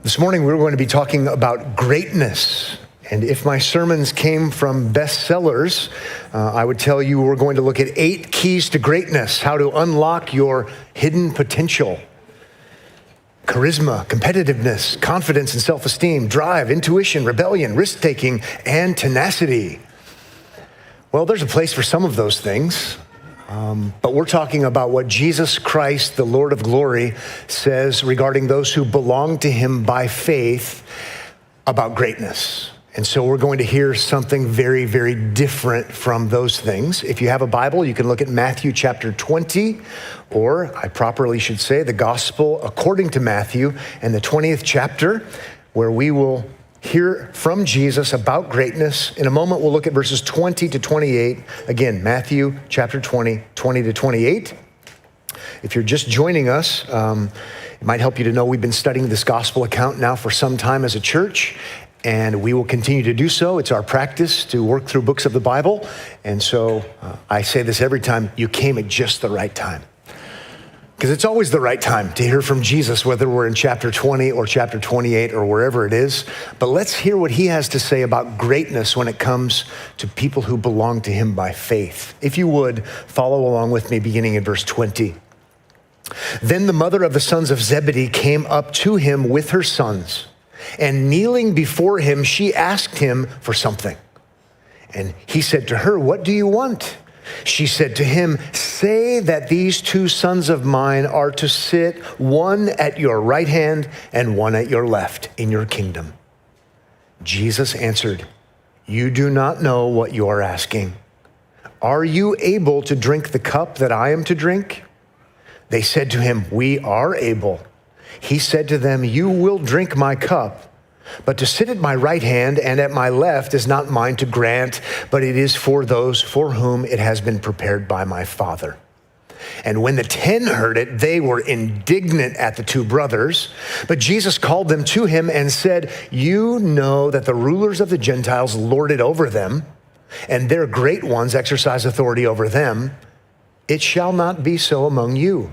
This morning we're going to be talking about greatness. And if my sermons came from bestsellers, I would tell you we're going to look at 8 keys to greatness, how to unlock your hidden potential. Charisma, competitiveness, confidence and self-esteem, drive, intuition, rebellion, risk-taking, and tenacity. Well, there's a place for some of those things. But we're talking about what Jesus Christ, the Lord of glory, says regarding those who belong to him by faith about greatness. And so we're going to hear something very, very different from those things. If you have a Bible, you can look at Matthew chapter 20, or I properly should say the Gospel according to Matthew and the 20th chapter, where we will hear from Jesus about greatness. In a moment, we'll look at verses 20 to 28. Again, Matthew chapter 20, 20 to 28. If you're just joining us, it might help you to know we've been studying this gospel account now for some time as a church, and we will continue to do so. It's our practice to work through books of the Bible. And so I say this every time, you came at just the right time. Because it's always the right time to hear from Jesus, whether we're in chapter 20 or chapter 28 or wherever it is. But let's hear what he has to say about greatness when it comes to people who belong to him by faith. If you would, follow along with me beginning in verse 20. Then the mother of the sons of Zebedee came up to him with her sons, and kneeling before him, she asked him for something. And he said to her, "What do you want?" She said to him, "Say that these 2 sons of mine are to sit, one at your right hand and one at your left in your kingdom." Jesus answered, "You do not know what you are asking. Are you able to drink the cup that I am to drink?" They said to him, "We are able." He said to them, "You will drink my cup. But to sit at my right hand and at my left is not mine to grant, but it is for those for whom it has been prepared by my Father." And when the 10 heard it, they were indignant at the 2 brothers. But Jesus called them to him and said, "You know that the rulers of the Gentiles lord it over them, and their great ones exercise authority over them. It shall not be so among you.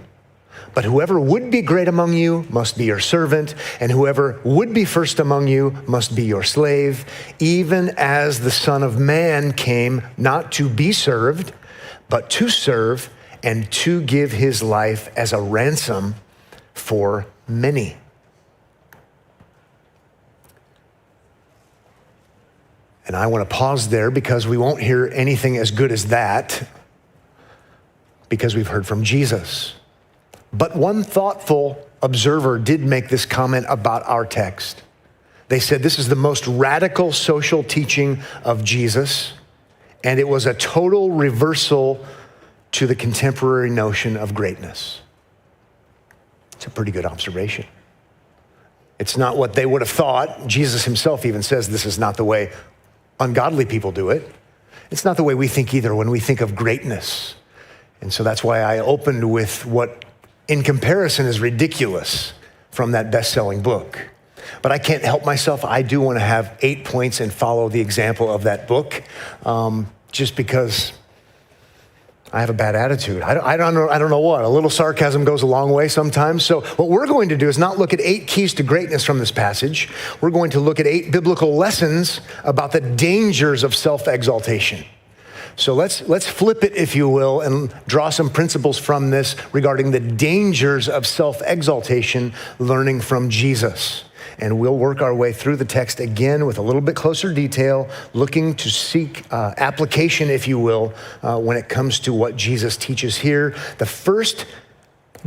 But whoever would be great among you must be your servant, and whoever would be first among you must be your slave, even as the Son of Man came not to be served, but to serve and to give his life as a ransom for many." And I want to pause there because we won't hear anything as good as that because we've heard from Jesus. But one thoughtful observer did make this comment about our text. They said this is the most radical social teaching of Jesus, and it was a total reversal to the contemporary notion of greatness. It's a pretty good observation. It's not what they would have thought. Jesus himself even says this is not the way ungodly people do it. It's not the way we think either when we think of greatness. And so that's why I opened with what in comparison is ridiculous from that best-selling book. But I can't help myself. I do want to have 8 points and follow the example of that book, just because I have a bad attitude. I don't know what. A little sarcasm goes a long way sometimes. So what we're going to do is not look at 8 keys to greatness from this passage. We're going to look at 8 biblical lessons about the dangers of self-exaltation. So let's flip it, if you will, and draw some principles from this regarding the dangers of self-exaltation, learning from Jesus. And we'll work our way through the text again with a little bit closer detail, looking to seek application, if you will, when it comes to what Jesus teaches here. The first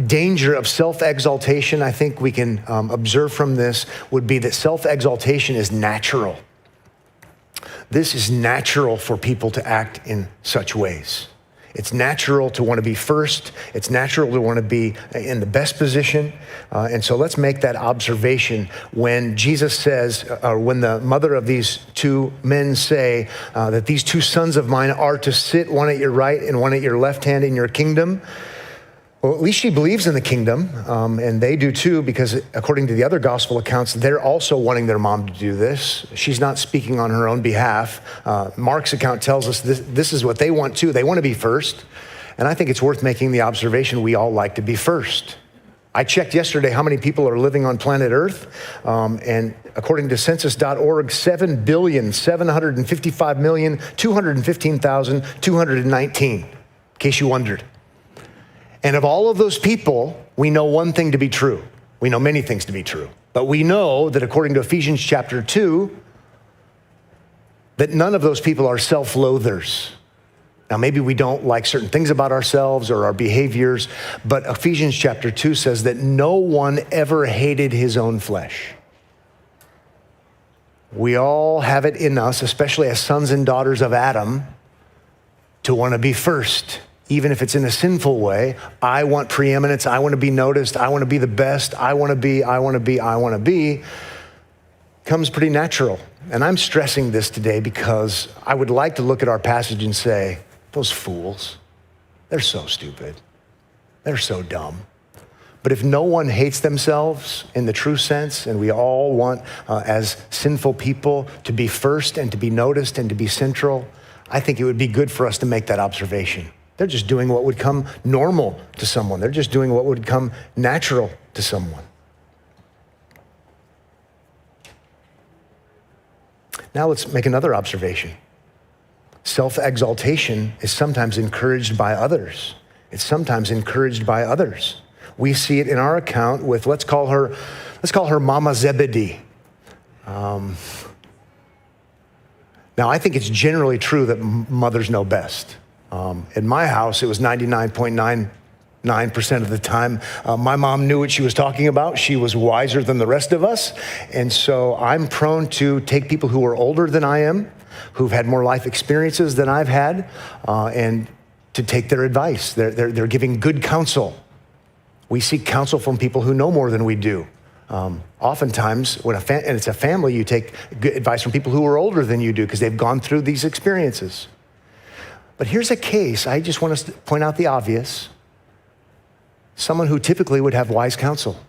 danger of self-exaltation, I think we can observe from this, would be that self-exaltation is natural. This is natural for people to act in such ways. It's natural to want to be first. It's natural to want to be in the best position. And so let's make that observation when Jesus says, or when the mother of these 2 men say that these 2 sons of mine are to sit, one at your right and one at your left hand in your kingdom. Well, at least she believes in the kingdom, and they do too, because according to the other gospel accounts, they're also wanting their mom to do this. She's not speaking on her own behalf. Mark's account tells us this is what they want too. They want to be first. And I think it's worth making the observation we all like to be first. I checked yesterday how many people are living on planet Earth, and according to census.org, 7,755,215,219, in case you wondered. And of all of those people, we know one thing to be true. We know many things to be true. But we know that according to Ephesians chapter 2, that none of those people are self-loathers. Now, maybe we don't like certain things about ourselves or our behaviors, but Ephesians chapter 2 says that no one ever hated his own flesh. We all have it in us, especially as sons and daughters of Adam, to want to be first, even if it's in a sinful way. I want preeminence. I want to be noticed. I want to be the best. I want to be. Comes pretty natural. And I'm stressing this today because I would like to look at our passage and say, those fools, they're so stupid. They're so dumb. But if no one hates themselves in the true sense, and we all want, as sinful people, to be first and to be noticed and to be central, I think it would be good for us to make that observation. They're just doing what would come normal to someone. They're just doing what would come natural to someone. Now let's make another observation. Self-exaltation is sometimes encouraged by others. It's sometimes encouraged by others. We see it in our account with, let's call her Mama Zebedee. Now, I think it's generally true that mothers know best. In my house, it was 99.99% of the time, my mom knew what she was talking about. She was wiser than the rest of us. And so I'm prone to take people who are older than I am, who've had more life experiences than I've had, and to take their advice. They're giving good counsel. We seek counsel from people who know more than we do. Oftentimes, and it's a family, you take good advice from people who are older than you do because they've gone through these experiences. But here's a case, I just want to point out the obvious. Someone who typically would have wise counsel.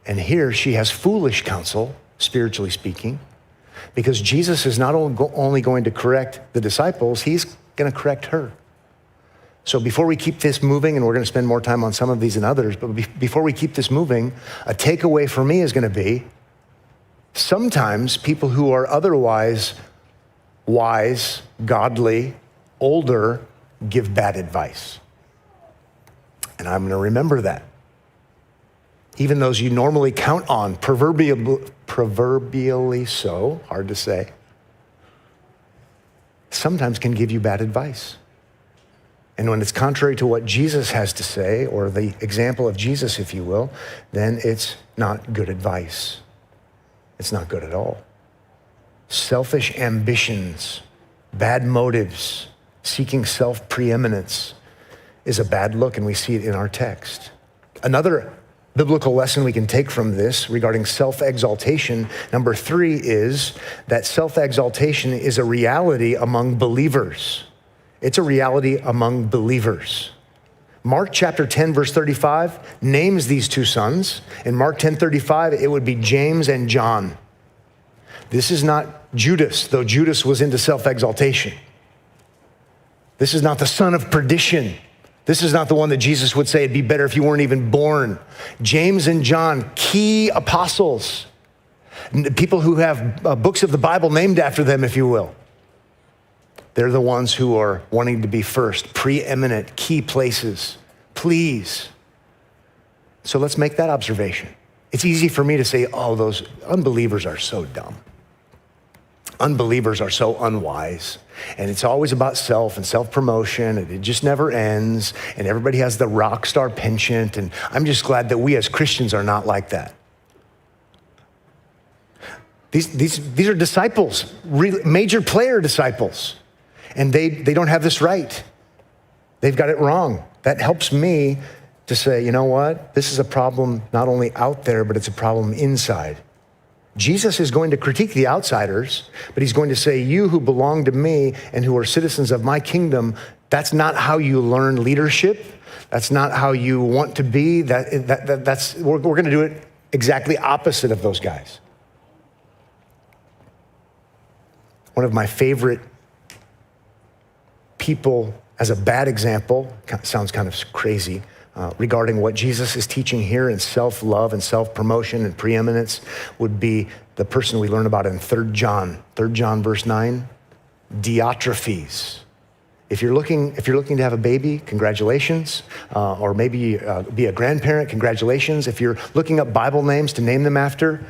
And here she has foolish counsel, spiritually speaking, because Jesus is not only going to correct the disciples, he's going to correct her. So before we keep this moving, and we're going to spend more time on some of these than others, but before we keep this moving, a takeaway for me is going to be, sometimes people who are otherwise wise, godly, older, give bad advice. And I'm going to remember that. Even those you normally count on, proverbially so, hard to say, sometimes can give you bad advice. And when it's contrary to what Jesus has to say, or the example of Jesus, if you will, then it's not good advice. It's not good at all. Selfish ambitions, bad motives, seeking self-preeminence is a bad look, and we see it in our text. Another biblical lesson we can take from this regarding self-exaltation, number 3, is that self-exaltation is a reality among believers. It's a reality among believers. Mark chapter 10, verse 35 names these two sons. In Mark 10:35, it would be James and John. This is not Judas, though Judas was into self-exaltation. This is not the son of perdition. This is not the one that Jesus would say it'd be better if you weren't even born. James and John, key apostles, people who have books of the Bible named after them, if you will. They're the ones who are wanting to be first, preeminent, key places. Please. So let's make that observation. It's easy for me to say, oh, those unbelievers are so dumb. Unbelievers are so unwise. And it's always about self and self-promotion, and it just never ends, and everybody has the rock star penchant, and I'm just glad that we as Christians are not like that. These are disciples, major player disciples, and they don't have this right. They've got it wrong. That helps me to say, you know what? This is a problem not only out there, but it's a problem inside. Jesus is going to critique the outsiders, but he's going to say, you who belong to me and who are citizens of my kingdom, that's not how you learn leadership. That's not how you want to be. We're going to do it exactly opposite of those guys. One of my favorite people as a bad example, sounds kind of crazy, regarding what Jesus is teaching here in self-love and self-promotion and preeminence would be the person we learn about in 3 John. 3 John verse 9, Diotrephes. If you're looking to have a baby, congratulations. Or maybe be a grandparent, congratulations. If you're looking up Bible names to name them after,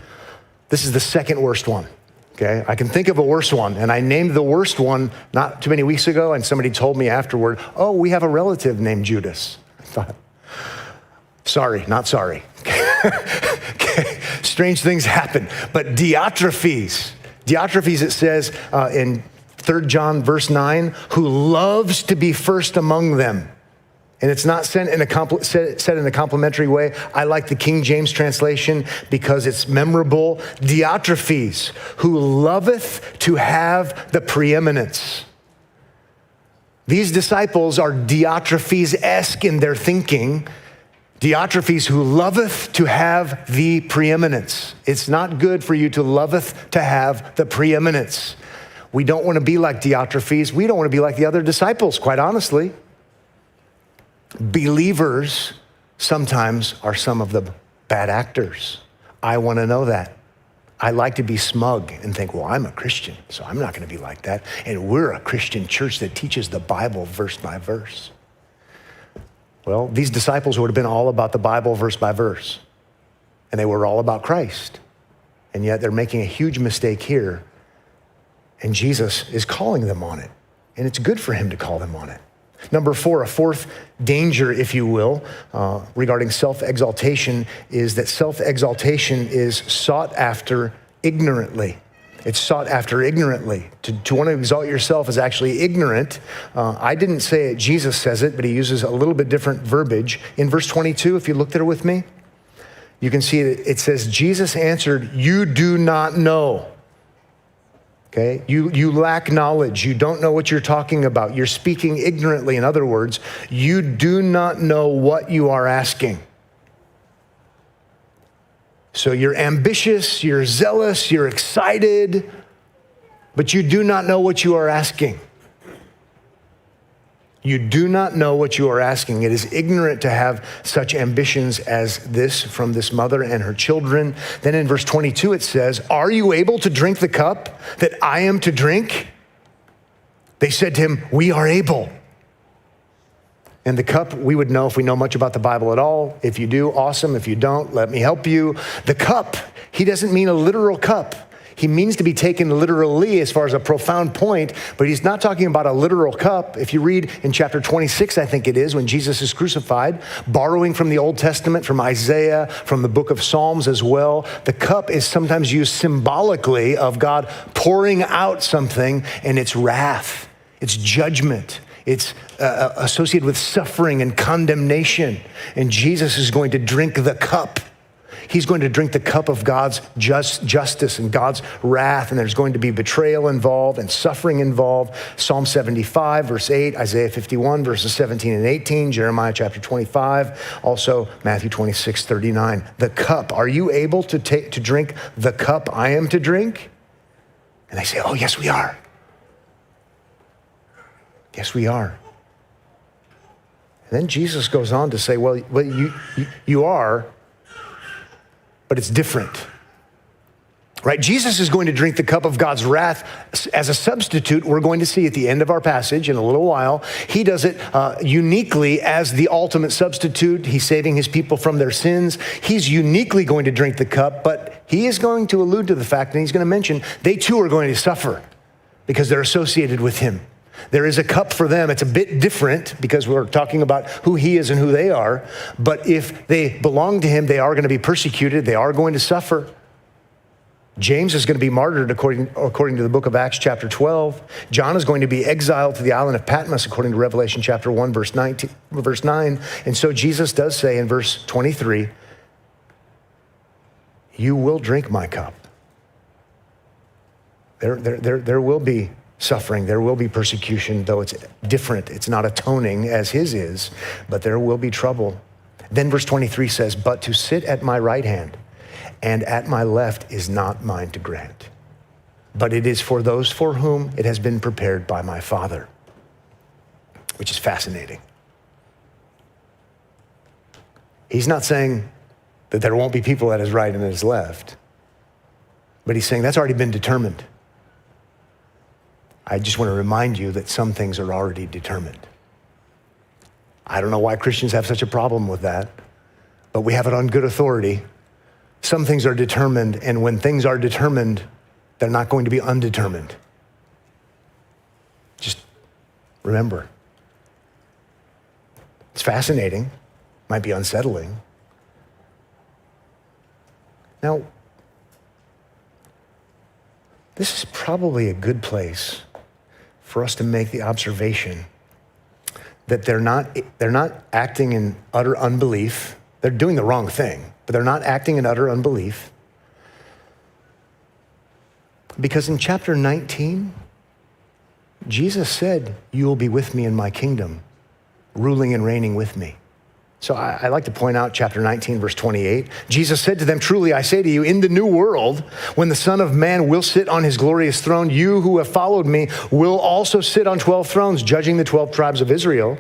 this is the second worst one. Okay, I can think of a worse one, and I named the worst one not too many weeks ago, and somebody told me afterward, oh, we have a relative named Judas. I thought, sorry, not sorry. Okay. Strange things happen. But Diotrephes, it says in 3 John verse 9, who loves to be first among them. And it's not said in a complimentary way. I like the King James translation because it's memorable. Diotrephes, who loveth to have the preeminence. These disciples are Diotrephes-esque in their thinking. Diotrephes, who loveth to have the preeminence. It's not good for you to loveth to have the preeminence. We don't want to be like Diotrephes. We don't want to be like the other disciples, quite honestly. Believers sometimes are some of the bad actors. I want to know that. I like to be smug and think, well, I'm a Christian, so I'm not going to be like that. And we're a Christian church that teaches the Bible verse by verse. Well, these disciples would have been all about the Bible verse by verse. And they were all about Christ. And yet they're making a huge mistake here. And Jesus is calling them on it. And it's good for him to call them on it. Number 4, a fourth danger, if you will, regarding self-exaltation is that self-exaltation is sought after ignorantly. It's sought after ignorantly. To want to exalt yourself is actually ignorant. I didn't say it, Jesus says it, but he uses a little bit different verbiage. In verse 22, if you look there with me, you can see it says, Jesus answered, you do not know. Okay, you lack knowledge. You don't know what you're talking about. You're speaking ignorantly. In other words, you do not know what you are asking. So you're ambitious, you're zealous, you're excited, but you do not know what you are asking. You do not know what you are asking. It is ignorant to have such ambitions as this from this mother and her children. Then in verse 22, it says, are you able to drink the cup that I am to drink? They said to him, we are able. And the cup, we would know if we know much about the Bible at all. If you do, awesome. If you don't, let me help you. The cup, he doesn't mean a literal cup. He means to be taken literally as far as a profound point, but he's not talking about a literal cup. If you read in chapter 26, I think it is, when Jesus is crucified, borrowing from the Old Testament, from Isaiah, from the book of Psalms as well, the cup is sometimes used symbolically of God pouring out something, and it's wrath, it's judgment. It's associated with suffering and condemnation, and Jesus is going to drink the cup. He's going to drink the cup of God's justice and God's wrath, and there's going to be betrayal involved and suffering involved. Psalm 75, verse 8, Isaiah 51, verses 17 and 18, Jeremiah chapter 25, also Matthew 26, 39. The cup, are you able to drink the cup I am to drink? And they say, oh, yes, we are. Yes, we are. And then Jesus goes on to say, well you are, but it's different, right? Jesus is going to drink the cup of God's wrath as a substitute. We're going to see at the end of our passage in a little while. He does it uniquely as the ultimate substitute. He's saving his people from their sins. He's uniquely going to drink the cup, but he is going to allude to the fact, and he's going to mention, they too are going to suffer because they're associated with him. There is a cup for them. It's a bit different because we're talking about who he is and who they are. But if they belong to him, they are going to be persecuted. They are going to suffer. James is going to be martyred according to the book of Acts chapter 12. John is going to be exiled to the island of Patmos according to Revelation chapter 1, verse 9. And so Jesus does say in verse 23, you will drink my cup. There will be suffering, there will be persecution, though it's different. It's not atoning as his is, but there will be trouble. Then verse 23 says, but to sit at my right hand and at my left is not mine to grant, but it is for those for whom it has been prepared by my Father, which is fascinating. He's not saying that there won't be people at his right and at his left, but he's saying that's already been determined. I just want to remind you that some things are already determined. I don't know why Christians have such a problem with that, but we have it on good authority. Some things are determined, and when things are determined, they're not going to be undetermined. Just remember. It's fascinating, might be unsettling. Now, this is probably a good place for us to make the observation that they're not acting in utter unbelief. They're doing the wrong thing, but they're not acting in utter unbelief. Because in chapter 19, Jesus said, "You will be with me in my kingdom, ruling and reigning with me." So I like to point out chapter 19, verse 28. Jesus said to them, "Truly I say to you, in the new world, when the Son of Man will sit on his glorious throne, you who have followed me will also sit on 12 thrones, judging the 12 tribes of Israel."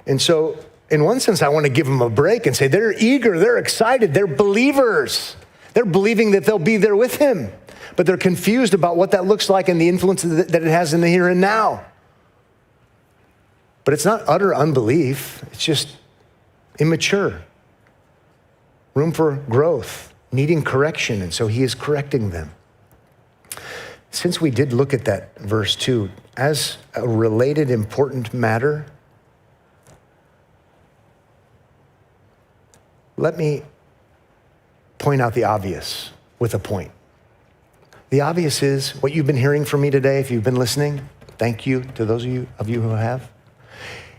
And so in one sense, I want to give them a break and say they're eager, they're excited, they're believers. They're believing that they'll be there with him, but they're confused about what that looks like and the influence that it has in the here and now. But it's not utter unbelief, it's just immature, room for growth, needing correction, and so he is correcting them. Since we did look at that verse 2, as a related important matter, let me point out the obvious with a point. The obvious is what you've been hearing from me today, if you've been listening, thank you to those of you who have,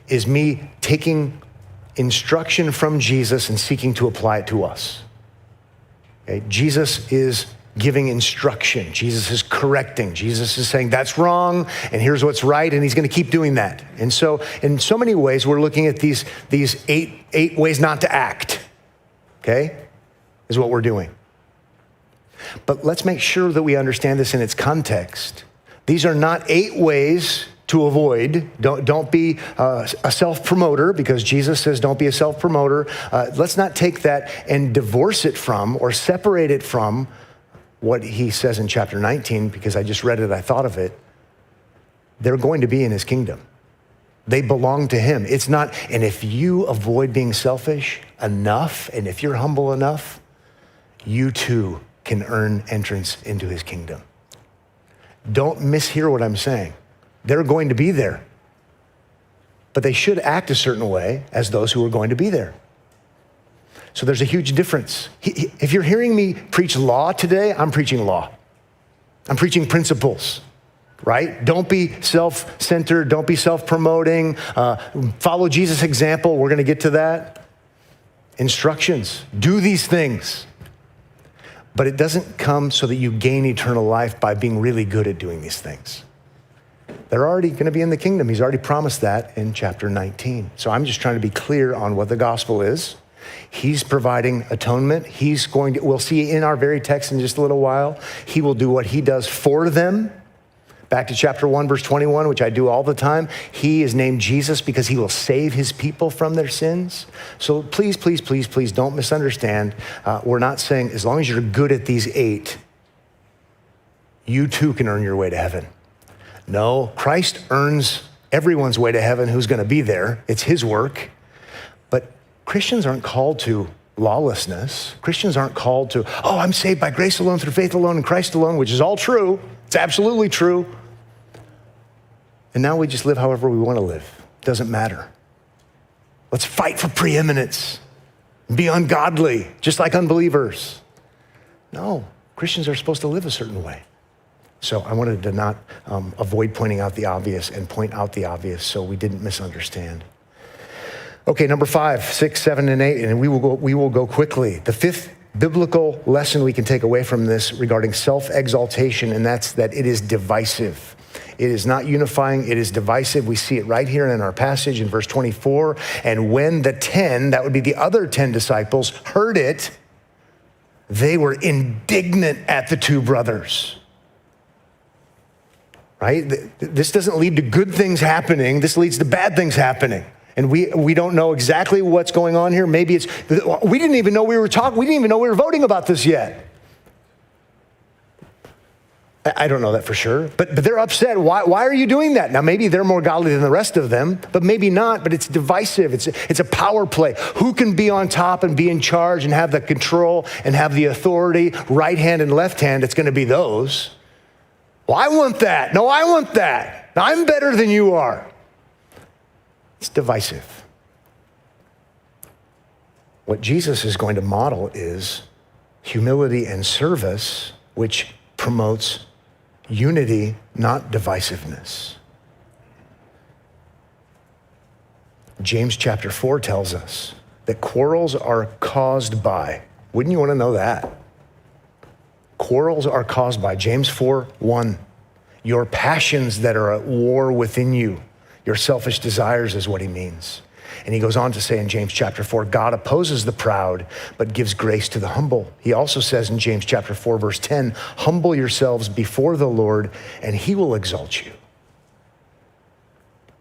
is me taking instruction from Jesus and seeking to apply it to us. Okay? Jesus is giving instruction. Jesus is correcting. Jesus is saying, that's wrong, and here's what's right, and he's going to keep doing that. And so in so many ways, we're looking at these eight ways not to act, okay, is what we're doing. But let's make sure that we understand this in its context. These are not 8 ways to avoid. Don't be a self-promoter, because Jesus says don't be a self-promoter. Let's not take that and divorce it from or separate it from what he says in chapter 19, because I just read it, I thought of it. They're going to be in his kingdom. They belong to him. It's not, and if you avoid being selfish enough, and if you're humble enough, you too can earn entrance into his kingdom. Don't mishear what I'm saying. They're going to be there, but they should act a certain way as those who are going to be there. So there's a huge difference. If you're hearing me preach law today, I'm preaching law. I'm preaching principles, right? Don't be self-centered. Don't be self-promoting. Follow Jesus' example. We're going to get to that. Instructions. Do these things. But it doesn't come so that you gain eternal life by being really good at doing these things. They're already going to be in the kingdom. He's already promised that in chapter 19. So I'm just trying to be clear on what the gospel is. He's providing atonement. We'll see in our very text in just a little while, he will do what he does for them. Back to chapter 1, verse 21, which I do all the time. He is named Jesus because he will save his people from their sins. So please, please, please, please don't misunderstand. We're not saying as long as you're good at these 8, you too can earn your way to heaven. No, Christ earns everyone's way to heaven who's going to be there. It's his work. But Christians aren't called to lawlessness. Christians aren't called to, I'm saved by grace alone, through faith alone, in Christ alone, which is all true. It's absolutely true. And now we just live however we want to live. It doesn't matter. Let's fight for preeminence. Be ungodly, just like unbelievers. No, Christians are supposed to live a certain way. So I wanted to not avoid pointing out the obvious and point out the obvious so we didn't misunderstand. Okay, number 5, 6, 7, and 8, and we will go quickly. The 5th biblical lesson we can take away from this regarding self-exaltation, and that's that it is divisive. It is not unifying, it is divisive. We see it right here in our passage in verse 24. And when the 10, that would be the other 10 disciples, heard it, they were indignant at the 2 brothers. Right? This doesn't lead to good things happening. This leads to bad things happening. And we don't know exactly what's going on here. Maybe we didn't even know we were talking. We didn't even know we were voting about this yet. I don't know that for sure, but they're upset. Why are you doing that? Now, maybe they're more godly than the rest of them, but maybe not, but it's divisive. It's a power play. Who can be on top and be in charge and have the control and have the authority, right hand and left hand? It's going to be those. Well, I want that. No, I want that. I'm better than you are. It's divisive. What Jesus is going to model is humility and service, which promotes unity, not divisiveness. James chapter 4 tells us that quarrels are caused by, wouldn't you want to know that? Quarrels are caused by, James 4:1, your passions that are at war within you. Your selfish desires is what he means. And he goes on to say in James chapter 4, God opposes the proud, but gives grace to the humble. He also says in James chapter 4, verse 10, humble yourselves before the Lord, and he will exalt you.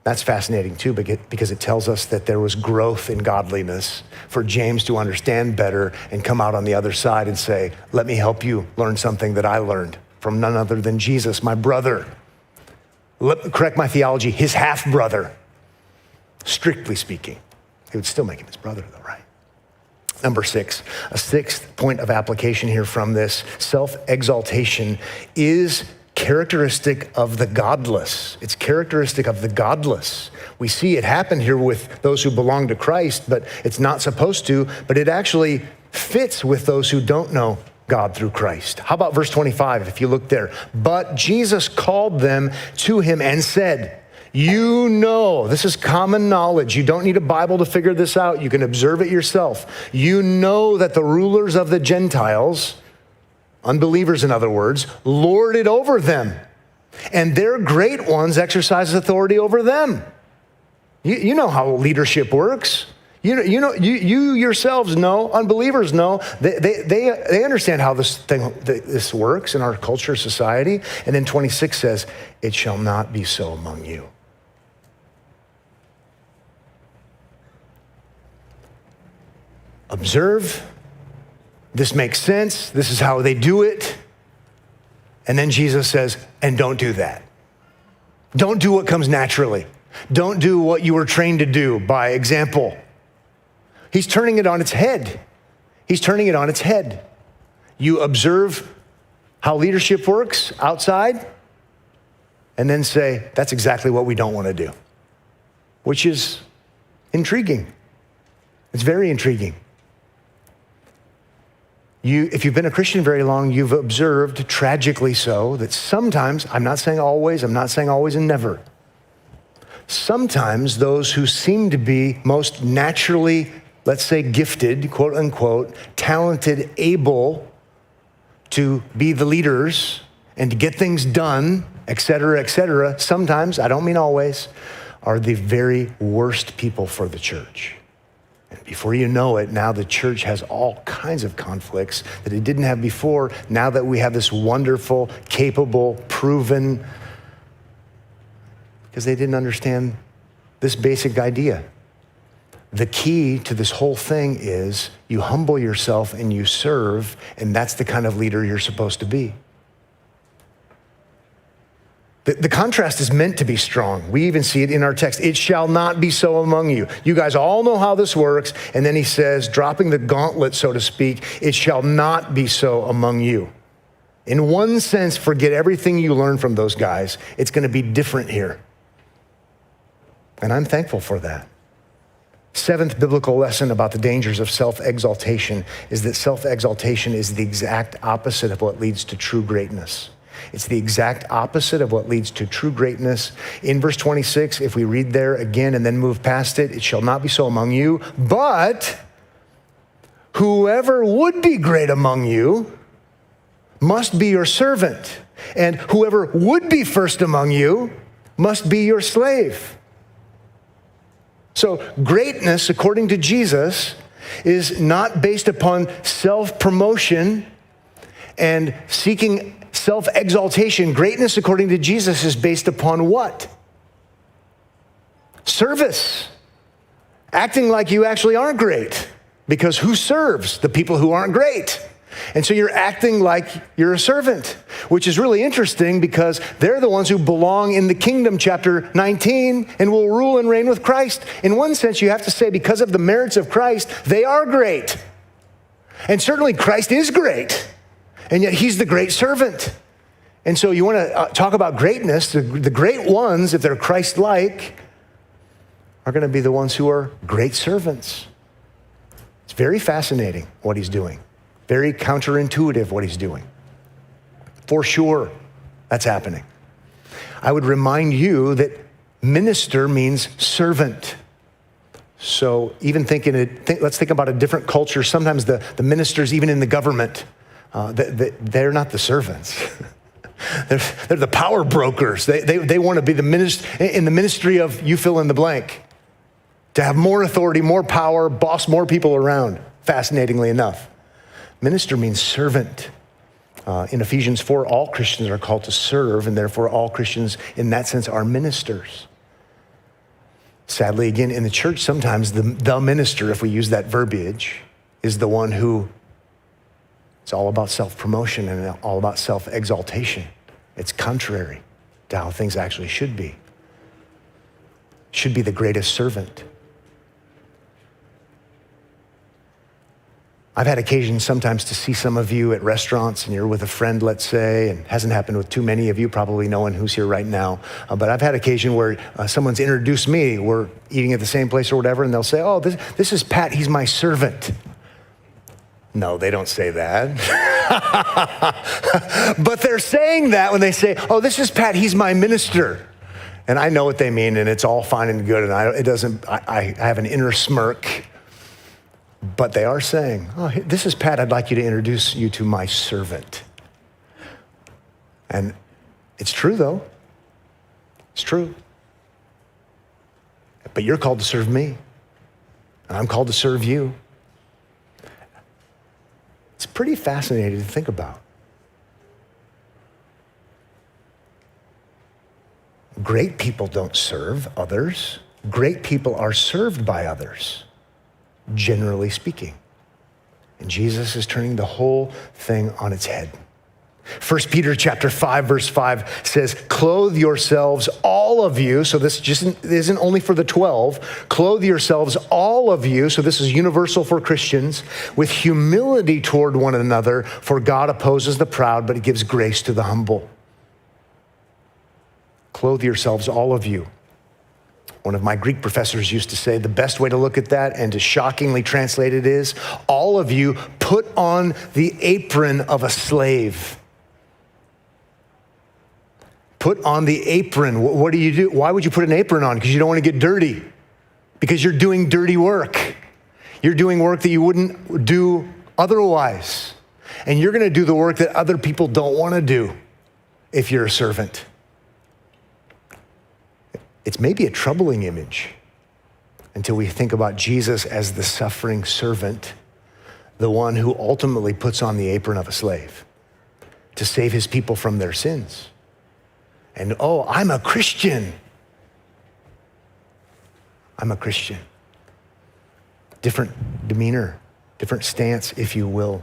That's fascinating too, because it tells us that there was growth in godliness for James to understand better and come out on the other side and say, let me help you learn something that I learned from none other than Jesus, my brother. Correct my theology, his half-brother. Strictly speaking, he would still make him his brother though, right? Number 6, a sixth point of application here from this, self-exaltation is characteristic of the godless. It's characteristic of the godless. We see it happen here with those who belong to Christ, but it's not supposed to, but it actually fits with those who don't know God through Christ. How about verse 25, if you look there? But Jesus called them to him and said, you know, this is common knowledge. You don't need a Bible to figure this out. You can observe it yourself. You know that the rulers of the Gentiles, unbelievers in other words, lord it over them, and their great ones exercise authority over them. You know how leadership works. You yourselves know, unbelievers know, they understand how this works in our culture, society. And then 26 says, it shall not be so among you. Observe, this makes sense, this is how they do it. And then Jesus says, and don't do that. Don't do what comes naturally. Don't do what you were trained to do by example. He's turning it on its head. He's turning it on its head. You observe how leadership works outside, and then say, that's exactly what we don't want to do, which is intriguing. It's very intriguing. If you've been a Christian very long, you've observed, tragically so, that sometimes, I'm not saying always and never, sometimes those who seem to be most naturally, let's say gifted, quote unquote, talented, able to be the leaders and to get things done, et cetera, sometimes, I don't mean always, are the very worst people for the church. And before you know it, now the church has all kinds of conflicts that it didn't have before, now that we have this wonderful, capable, proven, because they didn't understand this basic idea. The key to this whole thing is you humble yourself and you serve, and that's the kind of leader you're supposed to be. The contrast is meant to be strong. We even see it in our text. It shall not be so among you. You guys all know how this works. And then he says, dropping the gauntlet, so to speak, it shall not be so among you. In one sense, forget everything you learned from those guys. It's going to be different here. And I'm thankful for that. Seventh biblical lesson about the dangers of self-exaltation is that self-exaltation is the exact opposite of what leads to true greatness. It's the exact opposite of what leads to true greatness. In verse 26, if we read there again and then move past it, it shall not be so among you, but whoever would be great among you must be your servant, and whoever would be first among you must be your slave. So greatness, according to Jesus, is not based upon self-promotion and seeking self-exaltation. Greatness, according to Jesus, is based upon what? Service. acting like you actually aren't great, because who serves the people who aren't great? And so you're acting like you're a servant, which is really interesting because they're the ones who belong in the kingdom, chapter 19, and will rule and reign with Christ. In one sense, you have to say because of the merits of Christ, they are great. And certainly Christ is great, and yet he's the great servant. And so you want to talk about greatness, the great ones, if they're Christ-like, are going to be the ones who are great servants. It's very fascinating what he's doing. Very counterintuitive what he's doing. For sure, that's happening. I would remind you that minister means servant. So even let's think about a different culture. Sometimes the ministers, even in the government, they're not the servants. They're the power brokers. They want to be in the ministry of you fill in the blank. To have more authority, more power, boss more people around, fascinatingly enough. Minister means servant. In Ephesians 4, all Christians are called to serve, and therefore all Christians in that sense are ministers. Sadly, again, in the church, sometimes the minister, if we use that verbiage, is the one who it's all about self-promotion and all about self-exaltation. It's contrary to how things actually should be. Should be the greatest servant. I've had occasion sometimes to see some of you at restaurants and you're with a friend, let's say, and hasn't happened with too many of you, probably no one who's here right now. But I've had occasion where someone's introduced me, we're eating at the same place or whatever, and they'll say, oh, this is Pat, he's my servant. No, they don't say that. But they're saying that when they say, oh, this is Pat, he's my minister. And I know what they mean, and it's all fine and good, and I have an inner smirk. But they are saying, oh, this is Pat, I'd like you to introduce you to my servant. And it's true, though. It's true. But you're called to serve me, and I'm called to serve you. It's pretty fascinating to think about. Great people don't serve others. Great people are served by others, generally speaking. And Jesus is turning the whole thing on its head. 1 Peter chapter 5, verse 5 says, clothe yourselves, all of you. So this just isn't only for the 12. Clothe yourselves, all of you. So this is universal for Christians, with humility toward one another, for God opposes the proud, but he gives grace to the humble. Clothe yourselves, all of you. One of my Greek professors used to say the best way to look at that and to shockingly translate it is, all of you put on the apron of a slave. Put on the apron. What do you do? Why would you put an apron on? Because you don't want to get dirty. Because you're doing dirty work. You're doing work that you wouldn't do otherwise. And you're going to do the work that other people don't want to do if you're a servant. It's maybe a troubling image until we think about Jesus as the suffering servant, the one who ultimately puts on the apron of a slave to save his people from their sins. And oh, I'm a Christian. I'm a Christian. Different demeanor, different stance, if you will.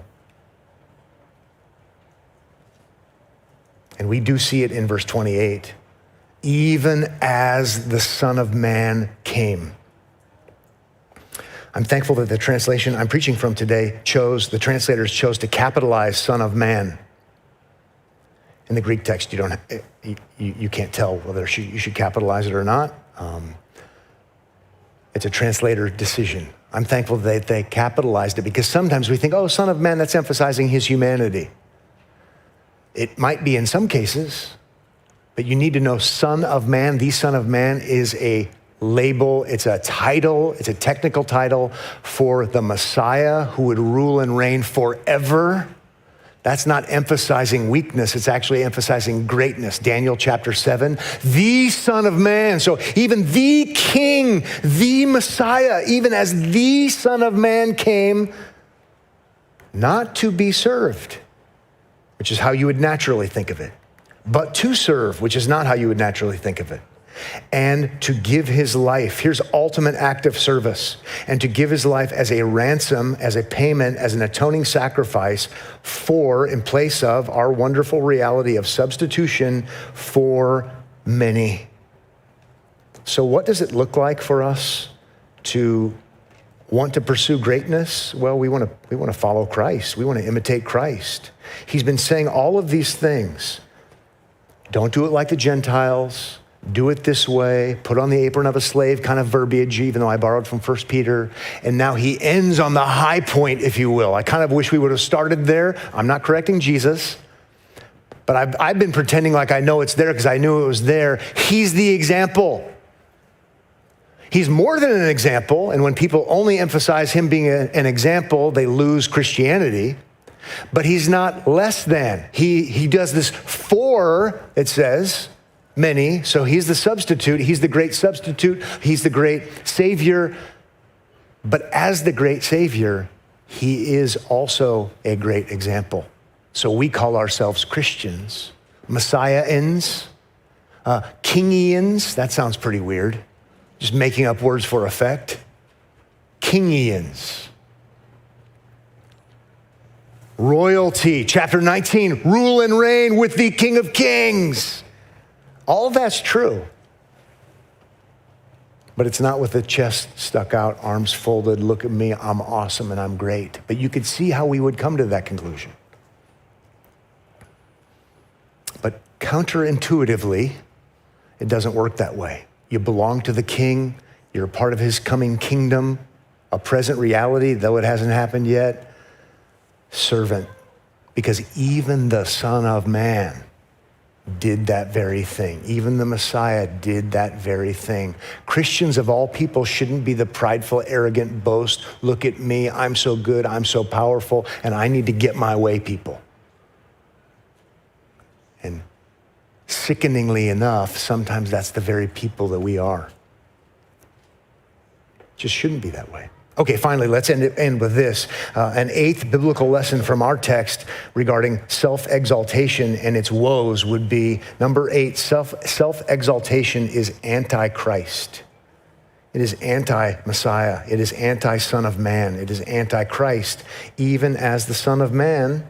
And we do see it in verse 28. Even as the Son of Man came. I'm thankful that the translation I'm preaching from today the translators chose to capitalize Son of Man. In the Greek text, you can't tell whether you should capitalize it or not. It's a translator decision. I'm thankful that they capitalized it because sometimes we think, oh, Son of Man, that's emphasizing his humanity. It might be in some cases, but you need to know Son of Man, the Son of Man is a label, it's a title, it's a technical title for the Messiah who would rule and reign forever. That's not emphasizing weakness, it's actually emphasizing greatness. Daniel chapter 7, the Son of Man. So even the King, the Messiah, even as the Son of Man came, not to be served, which is how you would naturally think of it, but to serve, which is not how you would naturally think of it. and to give his life. Here's ultimate act of service. And to give his life as a ransom, as a payment, as an atoning sacrifice for, in place of, our wonderful reality of substitution for many. So what does it look like for us to want to pursue greatness? Well, we want to follow Christ. We want to imitate Christ. He's been saying all of these things. Don't do it like the Gentiles. Do it this way. Put on the apron of a slave kind of verbiage, even though I borrowed from 1 Peter. And now he ends on the high point, if you will. I kind of wish we would have started there. I'm not correcting Jesus, but I've been pretending like I know it's there because I knew it was there. He's the example. He's more than an example, and when people only emphasize him being an example, they lose Christianity. But he's not less than. He does this for, it says, many. So he's the substitute. He's the great substitute. He's the great Savior. But as the great Savior, he is also a great example. So we call ourselves Christians, Messiahans, Kingians. That sounds pretty weird. Just making up words for effect. Kingians. Royalty, chapter 19, rule and reign with the King of Kings. All that's true. But it's not with the chest stuck out, arms folded, look at me, I'm awesome and I'm great. But you could see how we would come to that conclusion. But counterintuitively, it doesn't work that way. You belong to the King. You're a part of his coming kingdom, a present reality, though it hasn't happened yet. Servant, because even the Son of Man did that very thing. Even the Messiah did that very thing. Christians of all people shouldn't be the prideful, arrogant boast. Look at me, I'm so good, I'm so powerful, and I need to get my way people. And sickeningly enough, sometimes that's the very people that we are. Just shouldn't be that way. Okay, finally, let's end with this. An eighth biblical lesson from our text regarding self-exaltation and its woes would be, number 8, self-exaltation is anti-Christ. It is anti-Messiah. It is anti-Son of Man. It is anti-Christ, even as the Son of Man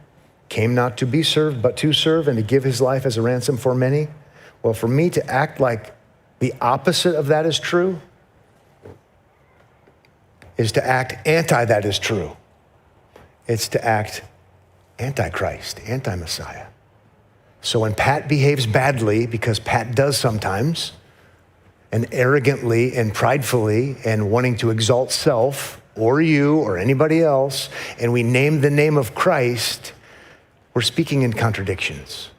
came not to be served, but to serve and to give his life as a ransom for many. Well, for me to act like the opposite of that is true is to act anti that is true. It's to act anti-Christ, anti-Messiah. So when Pat behaves badly, because Pat does sometimes, and arrogantly and pridefully and wanting to exalt self or you or anybody else, and we name the name of Christ, we're speaking in contradictions.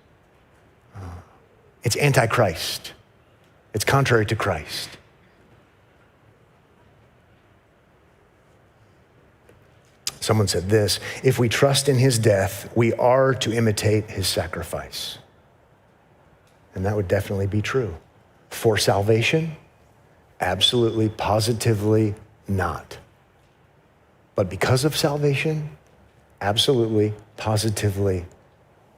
It's anti-Christ. It's contrary to Christ. Someone said this, if we trust in his death, we are to imitate his sacrifice. And that would definitely be true. For salvation, absolutely, positively not. But because of salvation, absolutely, positively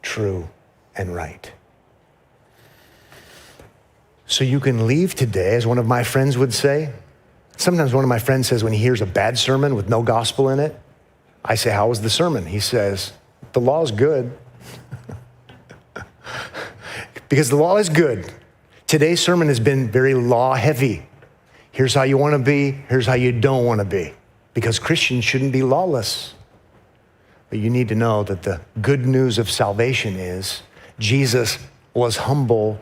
true and right. So you can leave today, as one of my friends would say. Sometimes one of my friends says when he hears a bad sermon with no gospel in it, I say, how was the sermon? He says, the law is good. Because the law is good. Today's sermon has been very law heavy. Here's how you want to be. Here's how you don't want to be. Because Christians shouldn't be lawless. But you need to know that the good news of salvation is Jesus was humble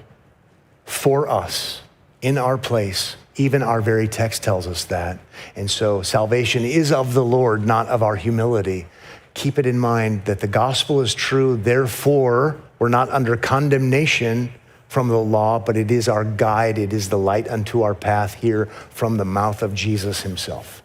for us in our place. Even our very text tells us that. And so salvation is of the Lord, not of our humility. Keep it in mind that the gospel is true. Therefore, we're not under condemnation from the law, but it is our guide. It is the light unto our path here from the mouth of Jesus himself.